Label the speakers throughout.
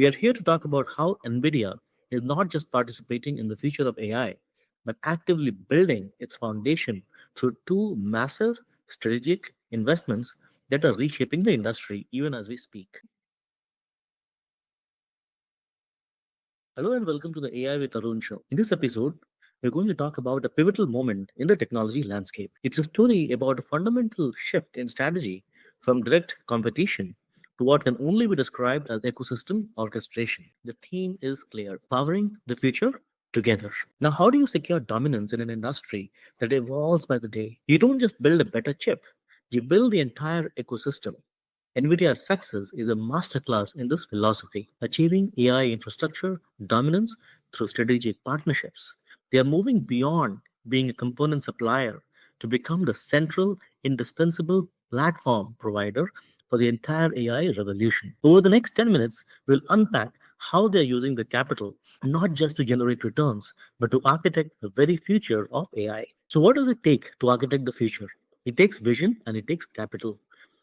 Speaker 1: We are here to talk about how Nvidia is not just participating in the future of AI, but actively building its foundation through two massive strategic investments that are reshaping the industry even as we speak. Hello and welcome to the AI with Arun Show. In this episode, we're going to talk about a pivotal moment in the technology landscape. It's a story about a fundamental shift in strategy from direct competition to what can only be described as ecosystem orchestration. The theme is clear: powering the future together. Now, how do you secure dominance in an industry that evolves by the day? You don't just build a better chip, you build the entire ecosystem. NVIDIA's success is a masterclass in this philosophy, achieving AI infrastructure dominance through strategic partnerships. They are moving beyond being a component supplier to become the central, indispensable platform provider for the entire AI revolution. Over the next 10 minutes, we'll unpack how they're using the capital not just to generate returns, but to architect the very future of AI. So, what does it take to architect the future? It takes vision and it takes capital,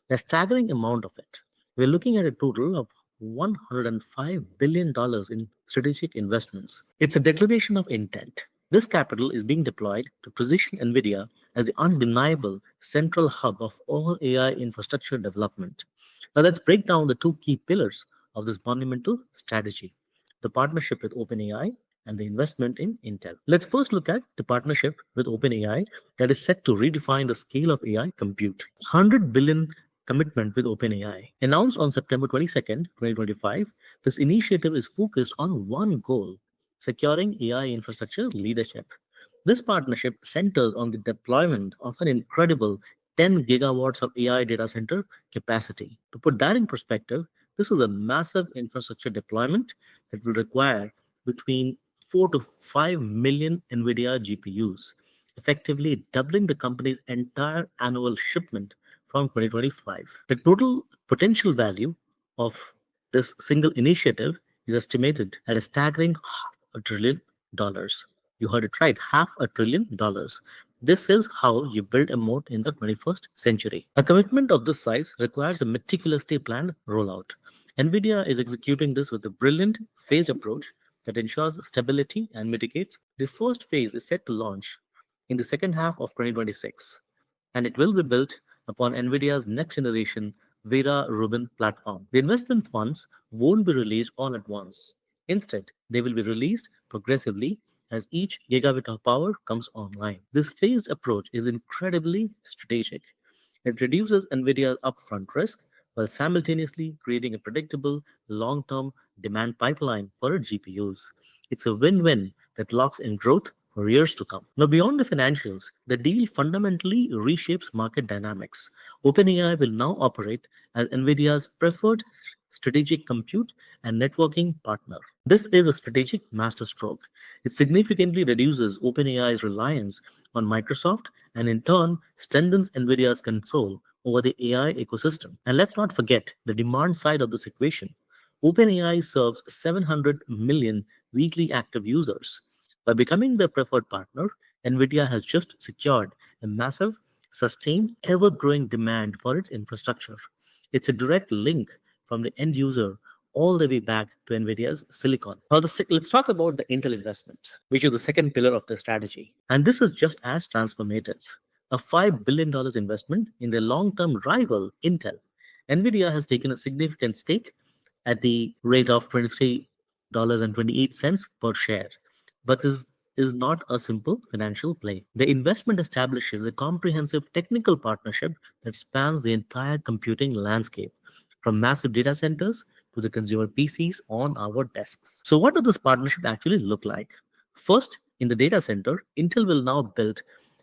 Speaker 1: a staggering amount of it. We're looking at a total of $105 billion in strategic investments. It's a declaration of intent. This capital is being deployed to position NVIDIA as the undeniable central hub of all AI infrastructure development. Now, let's break down the two key pillars of this monumental strategy: the partnership with OpenAI and the investment in Intel. Let's first look at the partnership with OpenAI that is set to redefine the scale of AI compute. 100 billion commitment with OpenAI. Announced on September 22nd, 2025, this initiative is focused on one goal: securing AI infrastructure leadership. This partnership centers on the deployment of an incredible 10 gigawatts of AI data center capacity. To put that in perspective, this is a massive infrastructure deployment that will require between 4 to 5 million NVIDIA GPUs, effectively doubling the company's entire annual shipment from 2025. The total potential value of this single initiative is estimated at a staggering $500 billion. You heard it right, $500 billion. This is how you build a moat in the 21st century. A commitment of this size requires a meticulously planned rollout. NVIDIA is executing this with a brilliant phased approach that ensures stability and mitigates. The first phase is set to launch in the second half of 2026, and it will be built upon NVIDIA's next generation Vera Rubin platform. The investment funds won't be released all at once. Instead, they will be released progressively as each gigabit of power comes online. This phased approach is incredibly strategic. It reduces NVIDIA's upfront risk while simultaneously creating a predictable long term demand pipeline for its GPUs. It's a win win that locks in growth for years to come. Now, beyond the financials, the deal fundamentally reshapes market dynamics. OpenAI will now operate as NVIDIA's preferred strategic compute and networking partner. This is a strategic masterstroke. It significantly reduces OpenAI's reliance on Microsoft and in turn strengthens NVIDIA's control over the AI ecosystem. And let's not forget the demand side of this equation. OpenAI serves 700 million weekly active users. By becoming their preferred partner, NVIDIA has just secured a massive, sustained, ever growing demand for its infrastructure. It's a direct link from the end user all the way back to NVIDIA's silicon. Now, let's talk about the Intel investment, which is the second pillar of the strategy. And this is just as transformative: a $5 billion investment in their long term rival, Intel. NVIDIA has taken a significant stake at the rate of $23.28 per share. But this is not a simple financial play. The investment establishes a comprehensive technical partnership that spans the entire computing landscape, from massive data centers to the consumer PCs on our desks. So, what does this partnership actually look like? First, in the data center, Intel will now build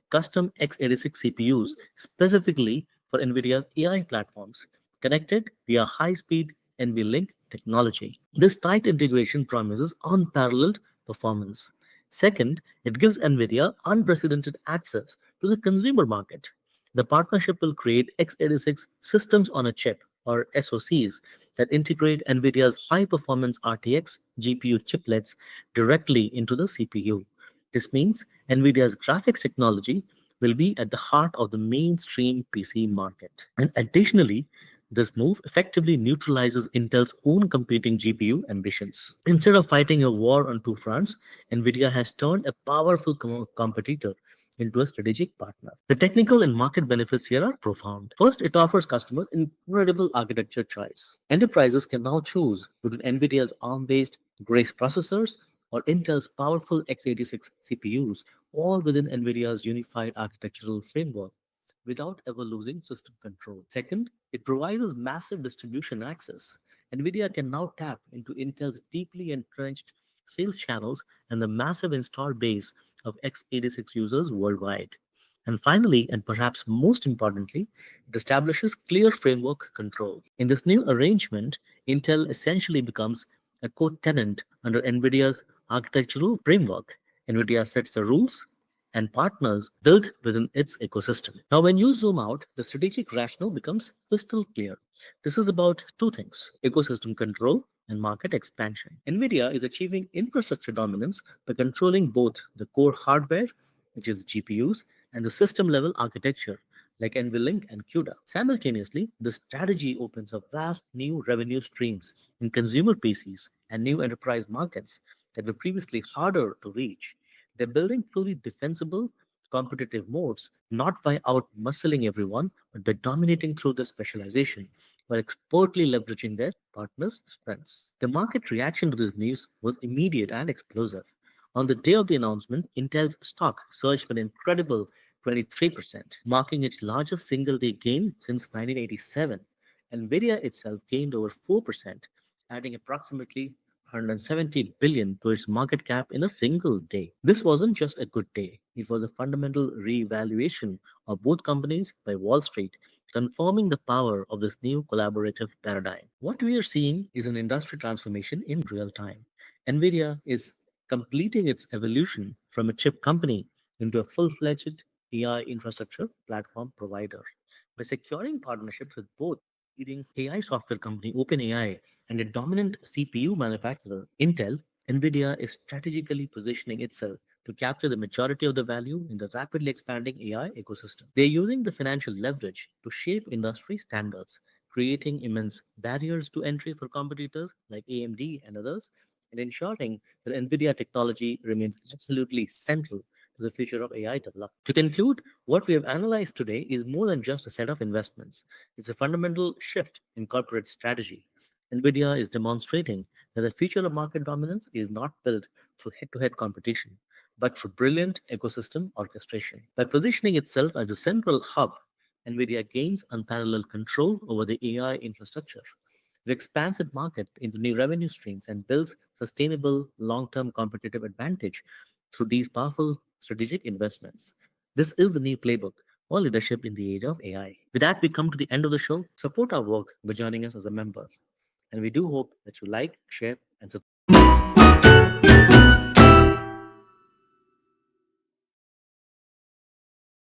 Speaker 1: custom x86 CPUs specifically for NVIDIA's AI platforms, connected via high speed NVLink technology. This tight integration promises unparalleled performance. Second, it gives NVIDIA unprecedented access to the consumer market. The partnership will create x86 systems on a chip, or SoCs, that integrate NVIDIA's high performance RTX GPU chiplets directly into the CPU. This means NVIDIA's graphics technology will be at the heart of the mainstream PC market. And additionally, This move effectively neutralizes Intel's own competing GPU ambitions. Instead of fighting a war on two fronts, Nvidia has turned a powerful competitor into a strategic partner. The technical and market benefits here are profound. First, it offers customers incredible architecture choice. Enterprises can now choose between Nvidia's ARM-based Grace processors or Intel's powerful x86 CPUs, all within Nvidia's unified architectural framework without ever losing system control. Second, it provides massive distribution access. NVIDIA can now tap into Intel's deeply entrenched sales channels and the massive installed base of x86 users worldwide. And finally, and perhaps most importantly, it establishes clear framework control. In this new arrangement, Intel essentially becomes a co-tenant under NVIDIA's architectural framework. NVIDIA sets the rules, and partners built within its ecosystem. Now, when you zoom out, the strategic rationale becomes crystal clear. This is about two things: ecosystem control and market expansion. NVIDIA is achieving infrastructure dominance by controlling both the core hardware, which is GPUs, and the system level architecture like NVLink and CUDA. Simultaneously, the strategy opens up vast new revenue streams in consumer PCs and new enterprise markets that were previously harder to reach. They're building truly defensible, competitive modes, not by out muscling everyone, but by dominating through their specialization, while expertly leveraging their partners' strengths. The market reaction to this news was immediate and explosive. On the day of the announcement, Intel's stock surged an incredible 23%, marking its largest single day gain since 1987. Nvidia itself gained over 4%, adding approximately 170 billion to its market cap in a single day. This wasn't just a good day, it was a fundamental reevaluation of both companies by Wall Street, confirming the power of this new collaborative paradigm. What we are seeing is an industry transformation in real time. Nvidia is completing its evolution from a chip company into a full fledged AI infrastructure platform provider. By securing partnerships with both leading AI software company OpenAI and a dominant CPU manufacturer, Intel, Nvidia is strategically positioning itself to capture the majority of the value in the rapidly expanding AI ecosystem. They're using the financial leverage to shape industry standards, creating immense barriers to entry for competitors like AMD and others, and ensuring that Nvidia technology remains absolutely central to the future of AI development. To conclude, what we have analyzed today is more than just a set of investments. It's a fundamental shift in corporate strategy. NVIDIA is demonstrating that the future of market dominance is not built through head to head competition, but through brilliant ecosystem orchestration. By positioning itself as a central hub, NVIDIA gains unparalleled control over the AI infrastructure. It expands its market into new revenue streams and builds sustainable long term competitive advantage through these powerful strategic investments. This is the new playbook for leadership in the age of AI. With that, we come to the end of the show. Support our work by joining us as a member. And we do hope that you like, share, and subscribe.